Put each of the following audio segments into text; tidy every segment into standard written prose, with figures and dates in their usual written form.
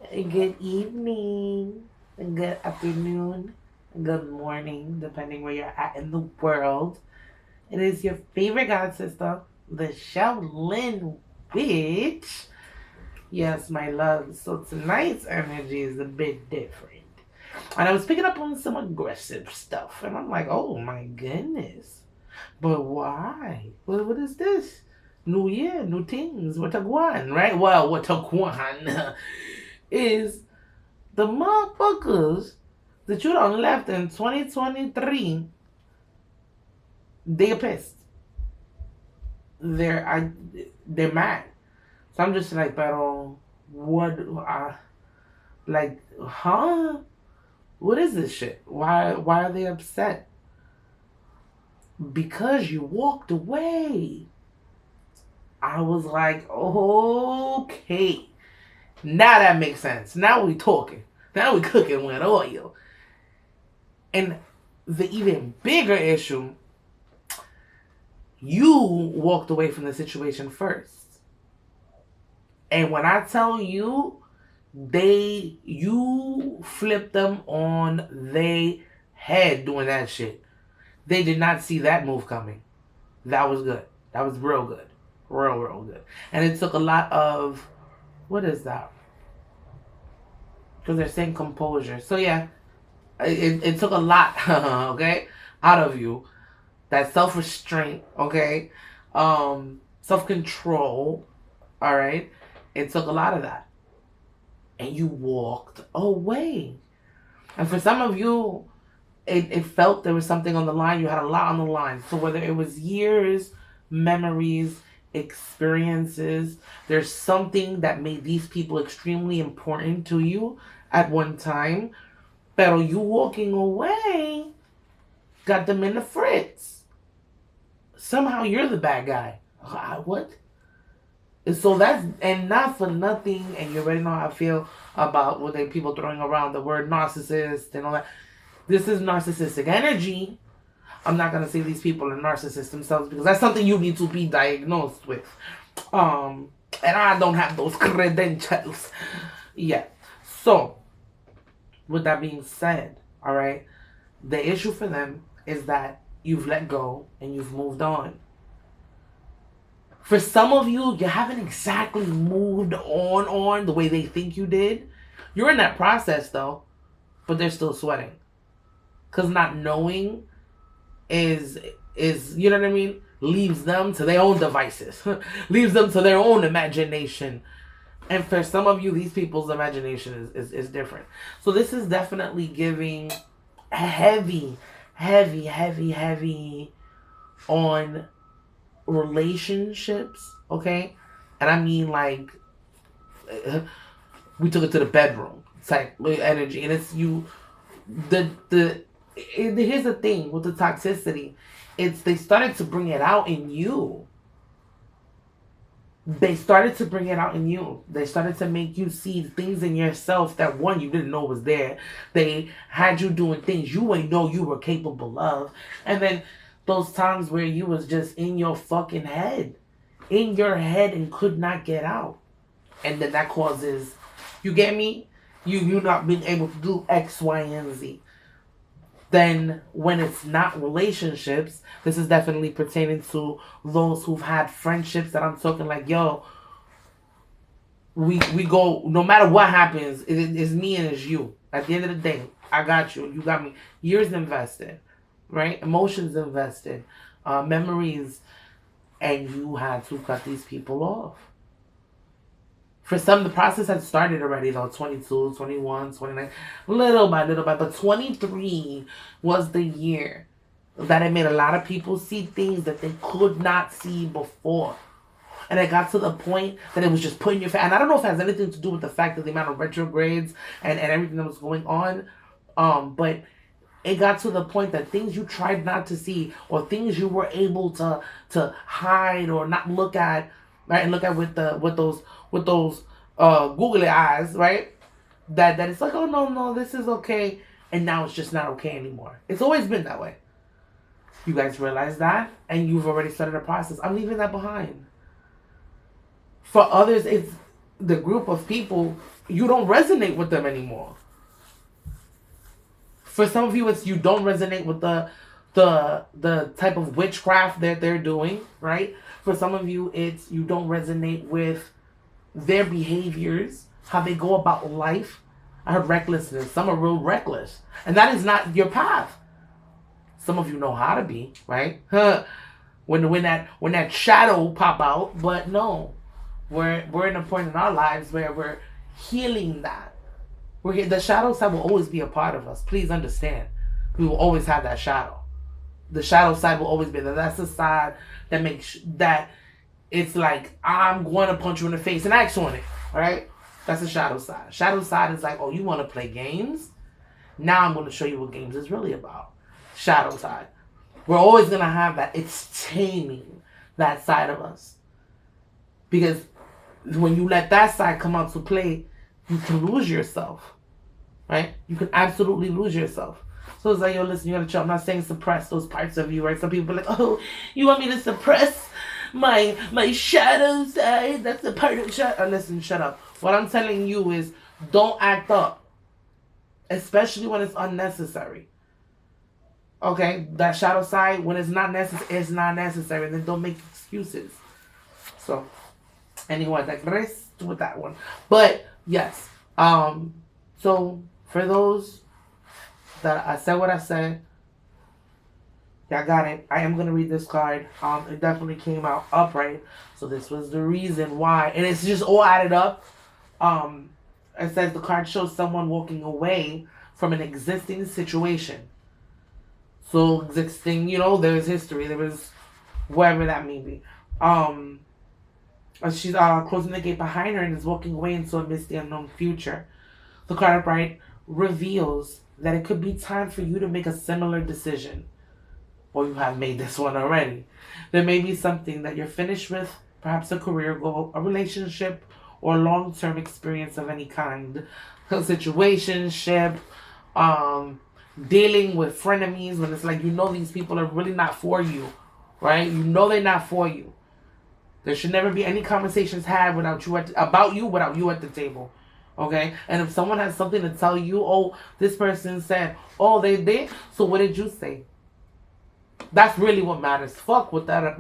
Good evening, good afternoon, good morning, depending where you're at in the world. It is your favorite god sister, the Shaolin Witch. Yes, my love. So tonight's energy is a bit different. And I was picking up on some aggressive stuff, and I'm like, oh my goodness. But why? What is this? New year, new things. What a guan, right? Well, what a guan is the motherfuckers that you done left in 2023, they're pissed. They're I, they're mad. So I'm just like, pero what? Like, huh? What is this shit? Why are they upset? Because you walked away. I was like, okay, now that makes sense. Now we talking. Now we cooking with oil. And the even bigger issue, you walked away from the situation first. And when I tell you, you flipped them on their head doing that shit. They did not see that move coming. That was good. That was real good. Real good. And it took a lot of, what is that? Because they're saying composure. So yeah, it took a lot, okay, out of you. That self-restraint, okay? Self-control, all right? It took a lot of that. And you walked away. And for some of you, it felt there was something on the line. You had a lot on the line. So whether it was years, memories, experiences, there's something that made these people extremely important to you at one time. Pero you walking away got them in the fritz. Somehow you're the bad guy. What? So that's, and not for nothing, and you already know how I feel about what they people throwing around the word narcissist and all that. This is narcissistic energy. I'm not gonna say these people are narcissists themselves because that's something you need to be diagnosed with. And I don't have those credentials yet. So, with that being said, all right, the issue for them is that you've let go and you've moved on. For some of you, you haven't exactly moved on the way they think you did. You're in that process though, but they're still sweating. Cause not knowing is you know what I mean? Leaves them to their own devices. Leaves them to their own imagination. And for some of you, these people's imagination is different. So this is definitely giving heavy on relationships, okay? And I mean like we took it to the bedroom type energy, and it's you. Here's the thing with the toxicity, it's they started to bring it out in you. They started to bring it out in you. They started to make you see things in yourself that one you didn't know was there. They had you doing things you ain't know you were capable of, and then those times where you was just in your fucking head, and could not get out, and then that causes, you get me, you not being able to do X, Y, and Z. Then when it's not relationships, this is definitely pertaining to those who've had friendships that I'm talking like, yo, we go, no matter what happens, it's me and it's you. At the end of the day, I got you. You got me. Years invested, right? Emotions invested, memories, and you had to cut these people off. For some, the process had started already, though. 22, 21, 29, little by little by. But 23 was the year that it made a lot of people see things that they could not see before. And it got to the point that it was just putting your face. And I don't know if it has anything to do with the fact that the amount of retrogrades and everything that was going on. But it got to the point that things you tried not to see, or things you were able to hide or not look at, right? And look at with those googly eyes, right? That it's like, oh no, this is okay, and now it's just not okay anymore. It's always been that way. You guys realize that, and you've already started a process. I'm leaving that behind. For others, it's the group of people, you don't resonate with them anymore. For some of you, it's you don't resonate with the type of witchcraft that they're doing, right? For some of you, it's you don't resonate with their behaviors, how they go about life. I heard recklessness. Some are real reckless, and that is not your path. Some of you know how to be, right? When that shadow pop out, but no, we're in a point in our lives where we're healing that. We're here. The shadow side will always be a part of us. Please understand, we will always have that shadow. The shadow side will always be there. That's the side that makes that it's like I'm going to punch you in the face and act on it. All right, that's the shadow side. Shadow side is like, oh, you want to play games? Now I'm going to show you what games is really about. Shadow side. We're always going to have that. It's taming that side of us. Because when you let that side come out to play, you can lose yourself. Right? You can absolutely lose yourself. So it's like, yo, listen, you gotta chill. I'm not saying suppress those parts of you, right? Some people are like, oh, you want me to suppress my shadow side? That's a part of listen, shut up. What I'm telling you is don't act up. Especially when it's unnecessary. Okay? That shadow side, when it's not necessary, it's not necessary. Then don't make excuses. So, anyway, digress with that one. But, yes. So, for those that I said what I said, y'all got it. I am going to read this card. It definitely came out upright. So, this was the reason why. And it's just all added up. It says the card shows someone walking away from an existing situation. So, existing, there's history. There was wherever that may be. She's closing the gate behind her and is walking away into a misty unknown future. The card upright reveals that it could be time for you to make a similar decision. Or you have made this one already. There may be something that you're finished with, perhaps a career goal, a relationship, or long-term experience of any kind. A situationship, dealing with frenemies when it's like these people are really not for you, right? They're not for you. There should never be any conversations had about you without you at the table. Okay? And if someone has something to tell you, oh, this person said, oh, they did, so what did you say? That's really what matters. Fuck with that.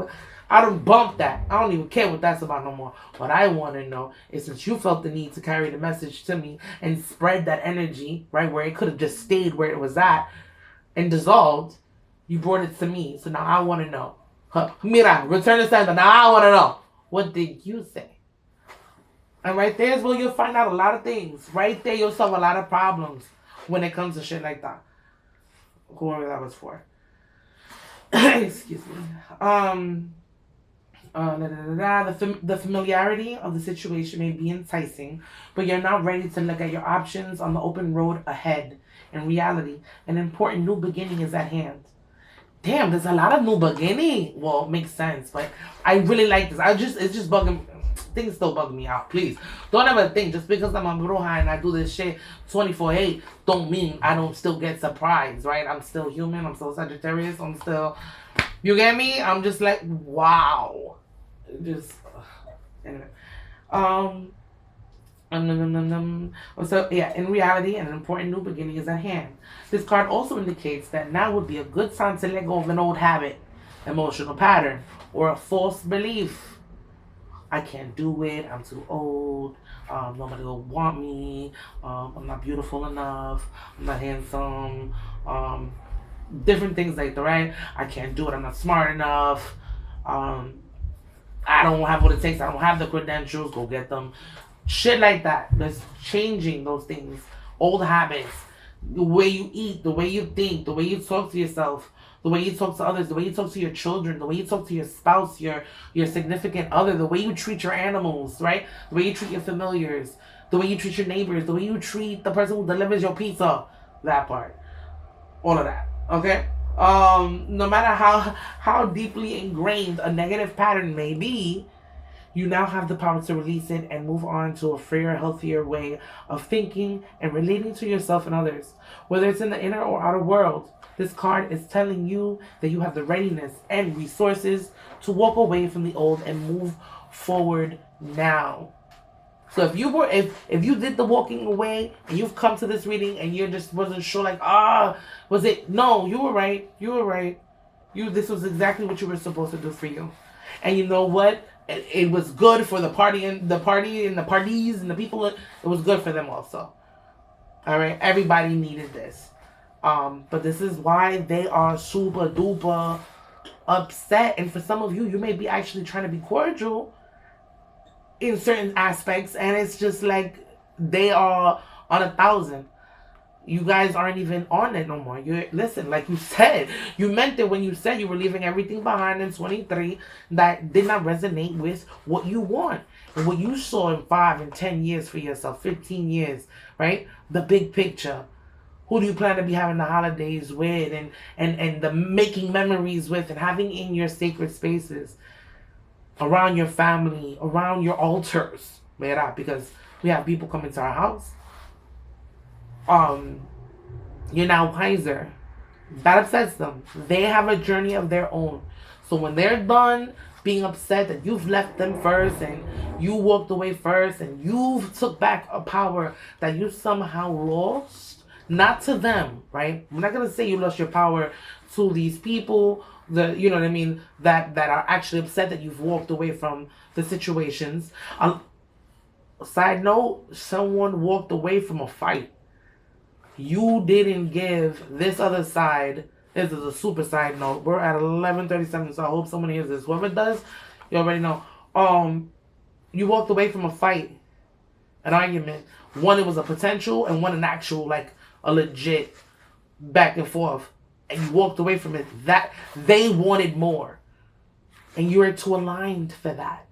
I don't bump that. I don't even care what that's about no more. What I want to know is, since you felt the need to carry the message to me and spread that energy, right, where it could have just stayed where it was at and dissolved, you brought it to me. So now I want to know. Mira, return the sender. Now I want to know. What did you say? And right there is where you'll find out a lot of things. Right there you'll solve a lot of problems when it comes to shit like that. Whoever that was for. Excuse me. The familiarity of the situation may be enticing, but you're not ready to look at your options on the open road ahead. In reality, an important new beginning is at hand. Damn, there's a lot of new beginning. Well, it makes sense, but I really like this. It's just bugging. Things still bug me out. Please don't ever think just because I'm a bruja and I do this shit 24/8 don't mean I don't still get surprised, right? I'm still human. I'm still Sagittarius. I'm still, you get me? I'm just like, wow. Just anyway. So yeah, in reality, an important new beginning is at hand. This card also indicates that now would be a good time to let go of an old habit, emotional pattern, or a false belief. I can't do it. I'm too old. Nobody will want me. I'm not beautiful enough. I'm not handsome. Different things like that, right? I can't do it. I'm not smart enough. I don't have what it takes. I don't have the credentials. Go get them. Shit like that. That's changing those things. Old habits. The way you eat. The way you think. The way you talk to yourself. The way you talk to others, the way you talk to your children, the way you talk to your spouse, your significant other, the way you treat your animals, right? The way you treat your familiars, the way you treat your neighbors, the way you treat the person who delivers your pizza, that part. All of that, okay? No matter how deeply ingrained a negative pattern may be, you now have the power to release it and move on to a freer, healthier way of thinking and relating to yourself and others. Whether it's in the inner or outer world, this card is telling you that you have the readiness and resources to walk away from the old and move forward now. So if you did the walking away and you've come to this reading and you just wasn't sure, like, was it? No, you were right. You were right. This was exactly what you were supposed to do for you. And you know what? It was good for the party and the parties and the people. It was good for them also. All right, everybody needed this. But this is why they are super duper upset. And for some of you, you may be actually trying to be cordial in certain aspects, and it's just like they are on 1,000. You guys aren't even on it no more. Listen, like you said, you meant it when you said you were leaving everything behind in 23 that did not resonate with what you want and what you saw in 5 and 10 years for yourself, 15 years, right? The big picture. Who do you plan to be having the holidays with and the making memories with and having in your sacred spaces, around your family, around your altars, because we have people coming to our house. You're now wiser. That upsets them. They have a journey of their own. So when they're done being upset that you've left them first and you walked away first and you took back a power that you somehow lost, not to them, right? I'm not gonna say you lost your power to these people, you know what I mean, that are actually upset that you've walked away from the situations. Side note, someone walked away from a fight. You didn't give this other side. This is a super side note. We're at 11:37, so I hope someone hears this. Whoever does, you already know. You walked away from a fight, an argument. One, it was a potential, and one, an actual, like a legit back and forth. And you walked away from it. That they wanted more, and you were too aligned for that.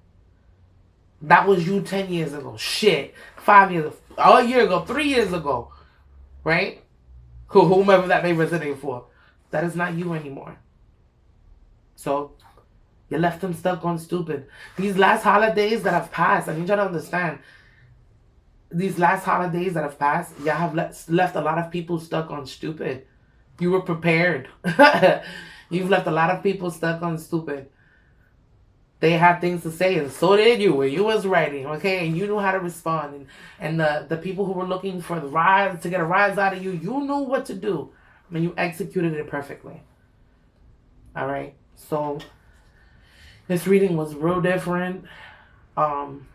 That was you 10 years ago. Shit, 5 years ago, a year ago, 3 years ago. Right? Whomever that may resonate for. That is not you anymore. So, you left them stuck on stupid. These last holidays that have passed, I need you to understand. These last holidays that have passed, you have left a lot of people stuck on stupid. You were prepared. You've left a lot of people stuck on stupid. They had things to say, and so did you when you was writing, okay? And you knew how to respond. And the people who were looking for the rise, to get a rise out of you, you knew what to do. And you executed it perfectly. All right? So, this reading was real different. I'm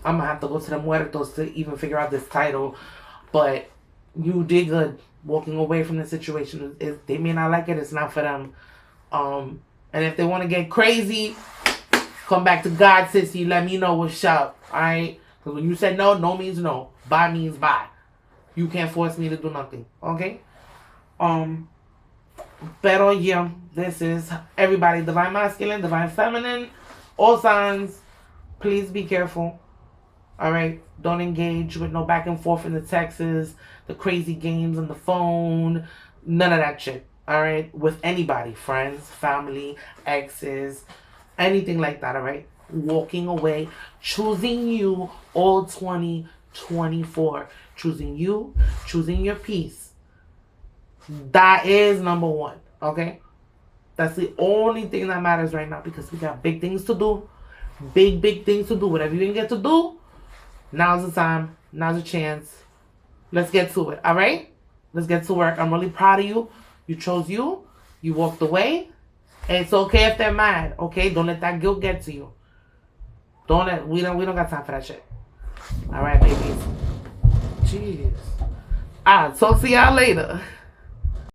going to have to go to the muertos to even figure out this title. But you did good walking away from the situation. They may not like it. It's not for them. And if they want to get crazy, come back to God, sissy. Let me know what's up. Alright? Because when you said no, no means no. Bye means bye. You can't force me to do nothing. Okay? Pero yeah, this is everybody. Divine masculine, divine feminine. All signs. Please be careful. Alright? Don't engage with no back and forth in the texts, the crazy games on the phone. None of that shit. Alright, with anybody, friends, family, exes, anything like that, alright? Walking away, choosing you all 2024. Choosing you, choosing your peace. That is number one, okay? That's the only thing that matters right now because we got big things to do. Big things to do. Whatever you didn't get to do, now's the time, now's the chance. Let's get to it, alright? Let's get to work. I'm really proud of you. You chose you. You walked away. And it's okay if they're mad. Okay? Don't let that guilt get to you. We don't got time for that shit. Alright, babies. Jeez. I'll talk to y'all later.